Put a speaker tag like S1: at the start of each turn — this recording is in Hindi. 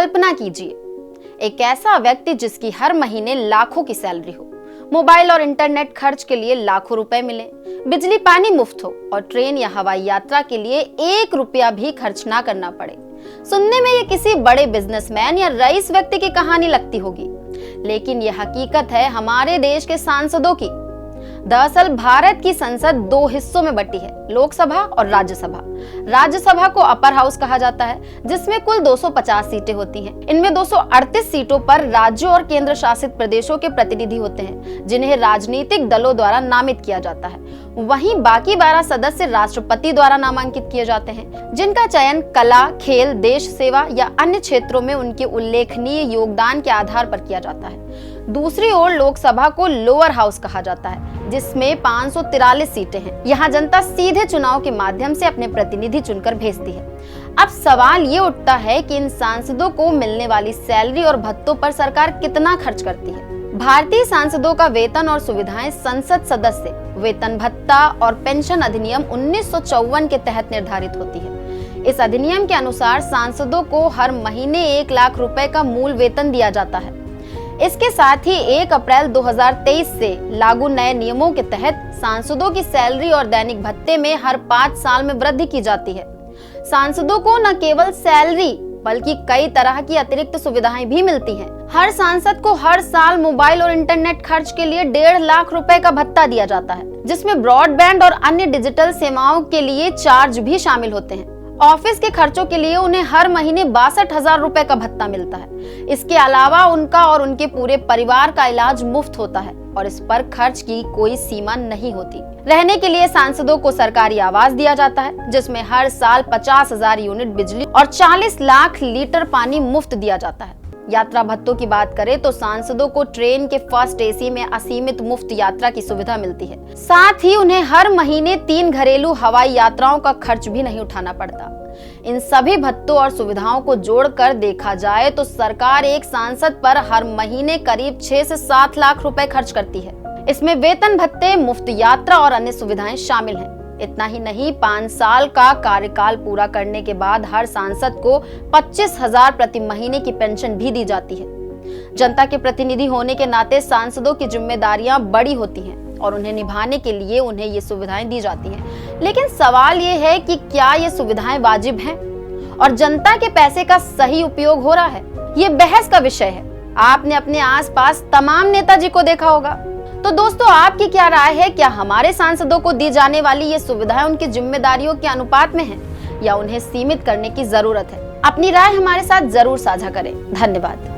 S1: कल्पना कीजिए, एक ऐसा व्यक्ति जिसकी हर महीने लाखों की सैलरी हो, मोबाइल और इंटरनेट खर्च के लिए लाखों रुपए मिले, बिजली पानी मुफ्त हो और ट्रेन या हवाई यात्रा के लिए 1 रुपया भी खर्च ना करना पड़े। सुनने में ये किसी बड़े बिजनेसमैन या रईस व्यक्ति की कहानी लगती होगी, लेकिन ये हकीकत है हमारे देश के सांसदों की। दरअसल भारत की संसद 2 हिस्सों में बटी है, लोकसभा और राज्यसभा। राज्यसभा को अपर हाउस कहा जाता है, जिसमें कुल 250 सीटें होती हैं। इनमें 238 सीटों पर राज्यों और केंद्र शासित प्रदेशों के प्रतिनिधि होते हैं, जिन्हें राजनीतिक दलों द्वारा नामित किया जाता है। वहीं बाकी 12 सदस्य राष्ट्रपति द्वारा नामांकित किए जाते हैं, जिनका चयन कला, खेल, देश सेवा या अन्य क्षेत्रों में उनके उल्लेखनीय योगदान के आधार पर किया जाता है। दूसरी ओर लोकसभा को लोअर हाउस कहा जाता है, जिसमें 543 सीटें हैं। यहाँ जनता सीधे चुनाव के माध्यम से अपने प्रतिनिधि चुनकर भेजती है। अब सवाल ये उठता है कि इन सांसदों को मिलने वाली सैलरी और भत्तों पर सरकार कितना खर्च करती है। भारतीय सांसदों का वेतन और सुविधाएं संसद सदस्य वेतन भत्ता और पेंशन अधिनियम 1954 के तहत निर्धारित होती है। इस अधिनियम के अनुसार सांसदों को हर महीने 1 लाख रुपए का मूल वेतन दिया जाता है। इसके साथ ही 1 अप्रैल 2023 से लागू नए नियमों के तहत सांसदों की सैलरी और दैनिक भत्ते में हर 5 साल में वृद्धि की जाती है। सांसदों को न केवल सैलरी बल्कि कई तरह की अतिरिक्त सुविधाएं भी मिलती हैं। हर सांसद को हर साल मोबाइल और इंटरनेट खर्च के लिए 1.5 लाख रुपए का भत्ता दिया जाता है, जिसमें ब्रॉडबैंड और अन्य डिजिटल सेवाओं के लिए चार्ज भी शामिल होते हैं। ऑफिस के खर्चों के लिए उन्हें हर महीने 62,000 रुपए का भत्ता मिलता है। इसके अलावा उनका और उनके पूरे परिवार का इलाज मुफ्त होता है और इस पर खर्च की कोई सीमा नहीं होती। रहने के लिए सांसदों को सरकारी आवास दिया जाता है, जिसमें हर साल 50,000 यूनिट बिजली और 40 लाख लीटर पानी मुफ्त दिया जाता है। यात्रा भत्तों की बात करें तो सांसदों को ट्रेन के फर्स्ट एसी में असीमित मुफ्त यात्रा की सुविधा मिलती है। साथ ही उन्हें हर महीने 3 घरेलू हवाई यात्राओं का खर्च भी नहीं उठाना पड़ता। इन सभी भत्तों और सुविधाओं को जोड़कर देखा जाए तो सरकार एक सांसद पर हर महीने करीब 6 से 7 लाख रुपए खर्च करती है। इसमें वेतन भत्ते, मुफ्त यात्रा और अन्य सुविधाएं शामिल हैं। इतना ही नहीं, 5 साल का कार्यकाल पूरा करने के बाद हर सांसद को 25,000 प्रति महीने की पेंशन भी दी जाती है। जनता के प्रतिनिधि होने के नाते सांसदों की जिम्मेदारियां बड़ी होती हैं और उन्हें निभाने के लिए उन्हें ये सुविधाएं दी जाती हैं। लेकिन सवाल ये है कि क्या ये सुविधाएं वाजिब हैं और जनता के पैसे का सही उपयोग हो रहा है? ये बहस का विषय है। आपने अपने आसपास तमाम नेताजी को देखा होगा। तो दोस्तों, आपकी क्या राय है? क्या हमारे सांसदों को दी जाने वाली ये सुविधाएं उनकी जिम्मेदारियों के अनुपात में है या उन्हें सीमित करने की जरूरत है? अपनी राय हमारे साथ जरूर साझा करें। धन्यवाद।